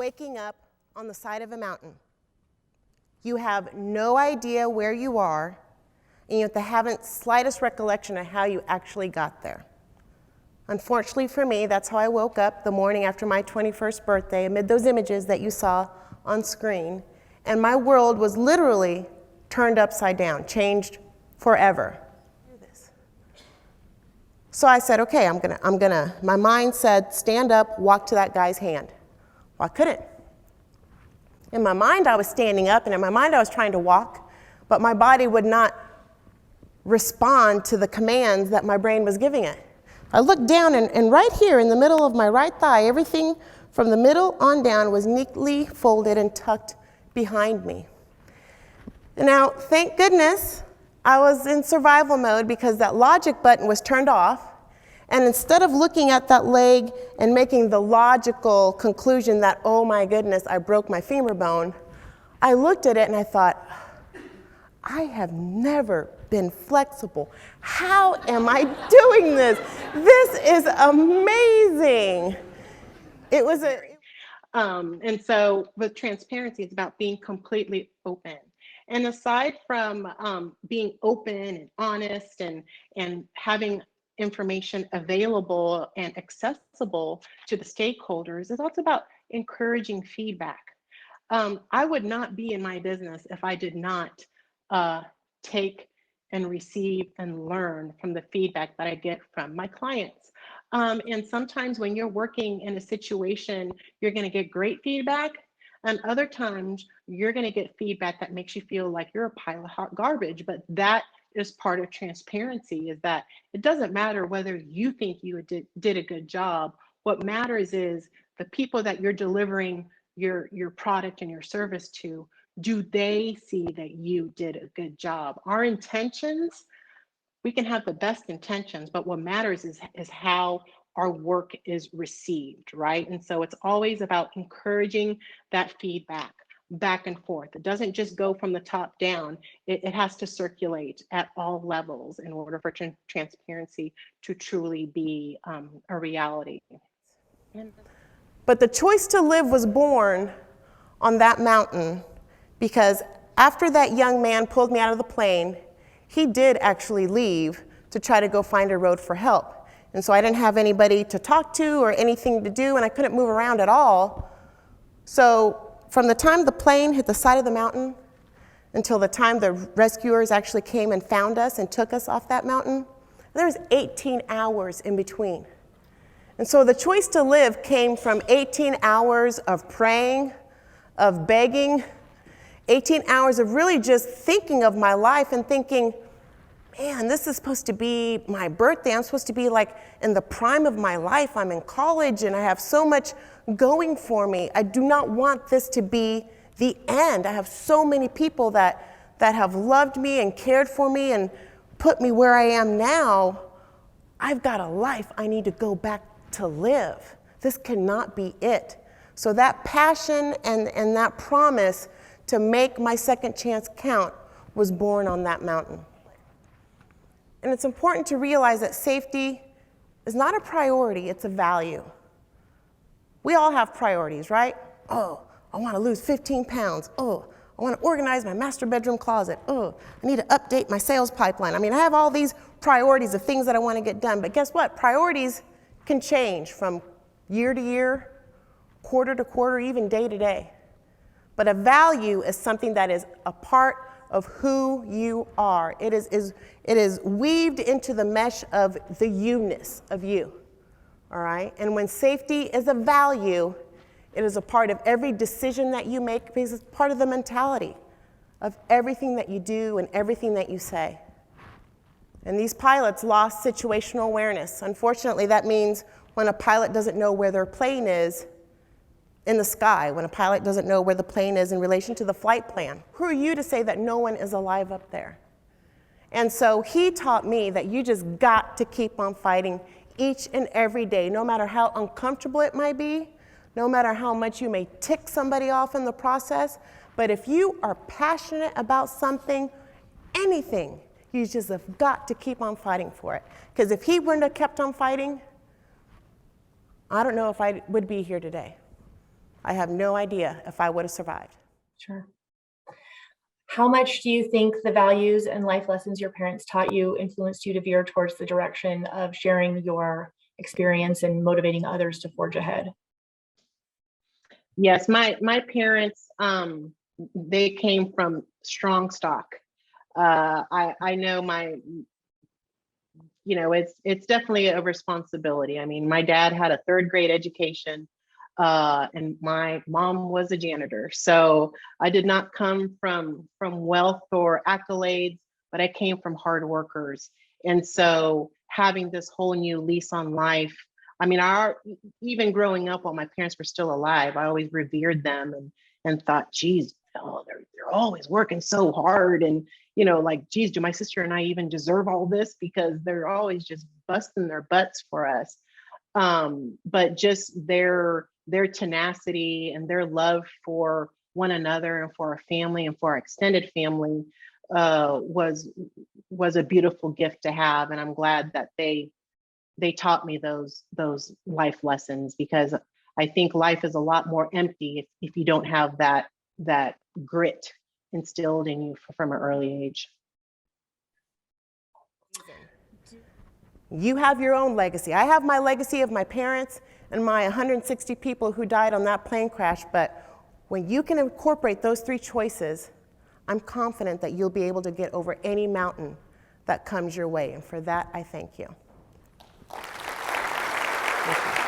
waking up on the side of a mountain. You have no idea where you are, and you haven't the slightest recollection of how you actually got there. Unfortunately for me, that's how I woke up the morning after my 21st birthday, amid those images that you saw on screen, and my world was literally turned upside down, changed forever. So I said, okay, my mind said, stand up, walk to that guy's hand. Well, I couldn't. In my mind, I was standing up, and in my mind, I was trying to walk, but my body would not respond to the commands that my brain was giving it. I looked down, and right here in the middle of my right thigh, everything from the middle on down was neatly folded and tucked behind me. Now, thank goodness, I was in survival mode because that logic button was turned off, and instead of looking at that leg and making the logical conclusion that, oh my goodness, I broke my femur bone, I looked at it and I thought, I have never been flexible. How am I doing this? This is amazing. It was and so with transparency, it's about being completely open. And aside from being open and honest and having information available and accessible to the stakeholders, it's also about encouraging feedback. I would not be in my business if I did not take and receive and learn from the feedback that I get from my clients. And sometimes when you're working in a situation, you're going to get great feedback. And other times you're going to get feedback that makes you feel like you're a pile of hot garbage. But that is part of transparency, is that it doesn't matter whether you think you did a good job. What matters is the people that you're delivering your product and your service to, do they see that you did a good job? Our intentions, we can have the best intentions, but what matters is how our work is received, right? And so it's always about encouraging that feedback back and forth. It doesn't just go from the top down. It has to circulate at all levels in order for transparency to truly be a reality. But the choice to live was born on that mountain, because after that young man pulled me out of the plane, he did actually leave to try to go find a road for help. And so I didn't have anybody to talk to or anything to do, and I couldn't move around at all. So from the time the plane hit the side of the mountain until the time the rescuers actually came and found us and took us off that mountain, there was 18 hours in between. And so the choice to live came from 18 hours of praying, of begging, 18 hours of really just thinking of my life and thinking, man, this is supposed to be my birthday. I'm supposed to be like in the prime of my life. I'm in college and I have so much going for me. I do not want this to be the end. I have so many people that have loved me and cared for me and put me where I am now. I've got a life I need to go back to live. This cannot be it. So that passion and that promise to make my second chance count was born on that mountain. And it's important to realize that safety is not a priority, it's a value. We all have priorities, right? Oh, I want to lose 15 pounds. Oh, I want to organize my master bedroom closet. Oh, I need to update my sales pipeline. I mean, I have all these priorities of things that I want to get done, but guess what? Priorities can change from year to year, quarter to quarter, even day to day. But a value is something that is a part of who you are. It is weaved into the mesh of the you-ness of you, all right? And when safety is a value, it is a part of every decision that you make, because it's part of the mentality of everything that you do and everything that you say. And these pilots lost situational awareness. Unfortunately, that means when a pilot doesn't know where their plane is in the sky, when a pilot doesn't know where the plane is in relation to the flight plan, who are you to say that no one is alive up there? And so he taught me that you just got to keep on fighting each and every day, no matter how uncomfortable it might be, no matter how much you may tick somebody off in the process. But if you are passionate about something, anything, you just have got to keep on fighting for it. Because if he wouldn't have kept on fighting, I don't know if I would be here today. I have no idea if I would have survived. Sure. How much do you think the values and life lessons your parents taught you influenced you to veer towards the direction of sharing your experience and motivating others to forge ahead? Yes, my parents, they came from strong stock. I know it's definitely a responsibility. I mean, my dad had a third grade education, and my mom was a janitor. So I did not come from wealth or accolades, but I came from hard workers. And so having this whole new lease on life, I mean, even growing up while my parents were still alive, I always revered them and thought, geez, oh, they're always working so hard. And, like, geez, do my sister and I even deserve all this? Because they're always just busting their butts for us. But just their tenacity and their love for one another and for our family and for our extended family was a beautiful gift to have. And I'm glad that they taught me those life lessons, because I think life is a lot more empty if you don't have that grit instilled in you from an early age. You have your own legacy. I have my legacy of my parents and my 160 people who died on that plane crash, but when you can incorporate those three choices, I'm confident that you'll be able to get over any mountain that comes your way, and for that, I thank you. Thank you.